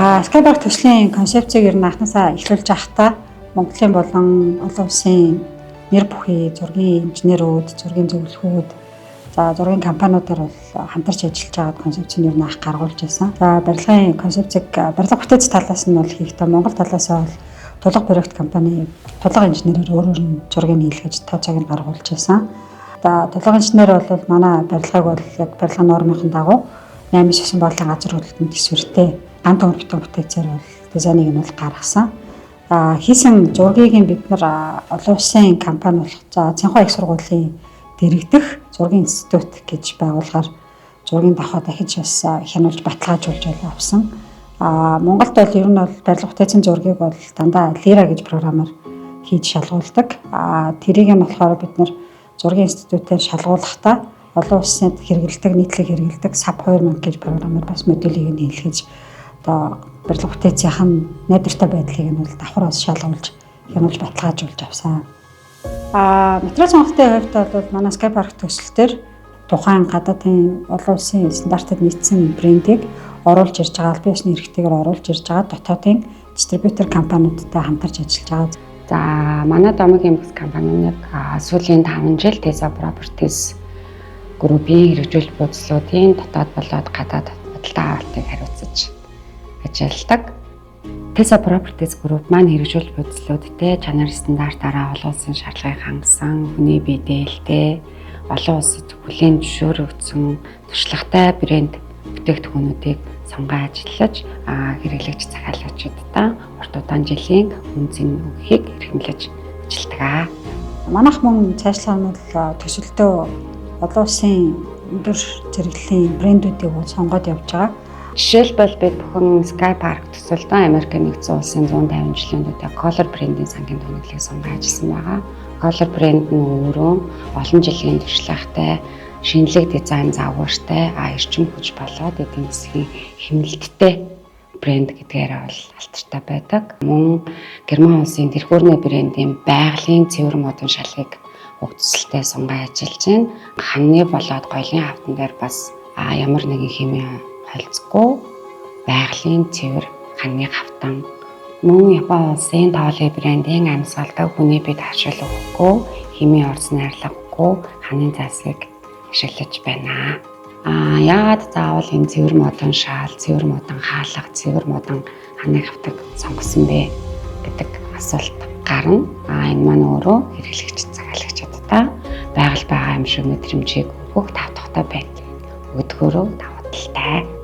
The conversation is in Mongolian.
Skypark төслийн концепцийг ер нь анхнаасаа эхлүүлж байхдаа Монголын болон олон улсын нэр бүхий зургийн инженерүүд, зургийн зөвлөхүүд, за зургийн компаниудаар бол хамтарч ажиллаж байгаа концепцийг ер нь анх гаргуулж байсан. За барилгын концепцийг барилга бүтээц талаас нь бол хийхдээ Монгол талаас бол тулга проект компани тулга инженерээр өөрөөр нь зургийг нийлгэж тооцоог нь гаргуулж байсан. За тулга инженер бол манай барилгыг бол яг барилгын нормын дагуу 8-9 бодлын газар хөдлөлтөнд төсвөртэй ганц төгрөгтэй бүтээцээр бол дизайныг нь бол гаргасан. Хийсэн зургийг бид нар олон улсын компани болох за Цэнхүү их сургуулийн дэргэдэх зургийн институт гэж байгуулгаар зургийн давхаа дахиж бас хянуулж баталгаажуулж авсан. Монголд бол ер нь бол барилга бүтээцийн зургийг бол дандаа Lira гэж програмаар хийж шалгуулдаг. Тэрийг нь болохоор бид нар зургийн институтээр шалгуулахдаа олон улсад хэрэгэлдэг, нийтлэг хэрэгэлдэг SAP 2000 гэж програмаар бас модулийг нь хэлгэж одоо барилга бүтээцийн найдвартай байдлыг нь бол давхраас шалгуулж хянуулж баталгаажуулж авсан. Материал сонголтын хувьд бол манай Skypark төсөлтөр тухайн гадаадын олон улсын стандартад нийцсэн брендийг оруулж ирж байгаа, албан ёсны эрхтэйгээр оруулж ирж байгаа дотоодын дистрибьютор компаниудтай хамтарч ажиллаж байгаа. За манай Домгийн бүс компани сүүлийн 5 жил Tesa Properties группийн хэрэгжүүлэлт бодислуудын дотоод болоод гадаад худалдаа авалтыг хариуцаж ажилладаг. Tesa Properties Group маань хэрэгжүүлэлт бодислуудтэй чанар стандартаараа олон улсын шаардлагыг хангасан, хүний бие дээлтэй, олон улсад хүлээн зөвшөөрөгдсөн туршлагатай брэнд бүтээгдэхүүнүүдийг сонгон ажиллаж хэрэглэгч захиалагчдаа урт удаан жилийн үнцэн өгөхийг эрхэмлэж ажилладаг. Манайх мөн цаашлаа нь бол төсөлтөө олон улсын өндөр зэрэглэлийн брэндүүдийг бол сонгоод явж байгаа. Жишээлбэл бид бүхэн Skypark төсөлтөө Америк нэгдсэн улсын 150 жилийн үедээ Color брендийн сангийн тунгаглалыг сонгон ажилласан байгаа. Color брэнд нь өөрөө олон жилийн туршлагатай, шинэлэг дизайн загвартай, эрчим хүч болоод эдийн засгийн хэмнэлттэй брэнд гэдгээр бол алтартай байдаг. Мөн Герман улсын тэрхүүрний брендийн байгалийн цэвэр модон шалгыг уг төсөлтөд сонгон ажиллаж байна. Ханны болоод гоёлын хавтан дээр бас ямар нэгэн хэмээ холцгүй байгалийн цэвэр ханны хавтан. Мөн Япон улсын Тоолы брендийн амьсгалдаг хүний бид хашил өгөхгүй, хэмээ орц найрлаггүй ханны засгийг ашиглаж байна. Яагаад заавал энэ цэвэр модон шаал, цэвэр модон хаалга, цэвэр модон ханны хавтаг сонгосон бэ гэдэг асуулт гарна. Энэ маань өөрөө хэрэглэгч захиалагчдаа байгаль байгаа юм шиг мэдрэмжийг өгөх тавтахтай байдлыг өгдөгөөрөө давуу талтай.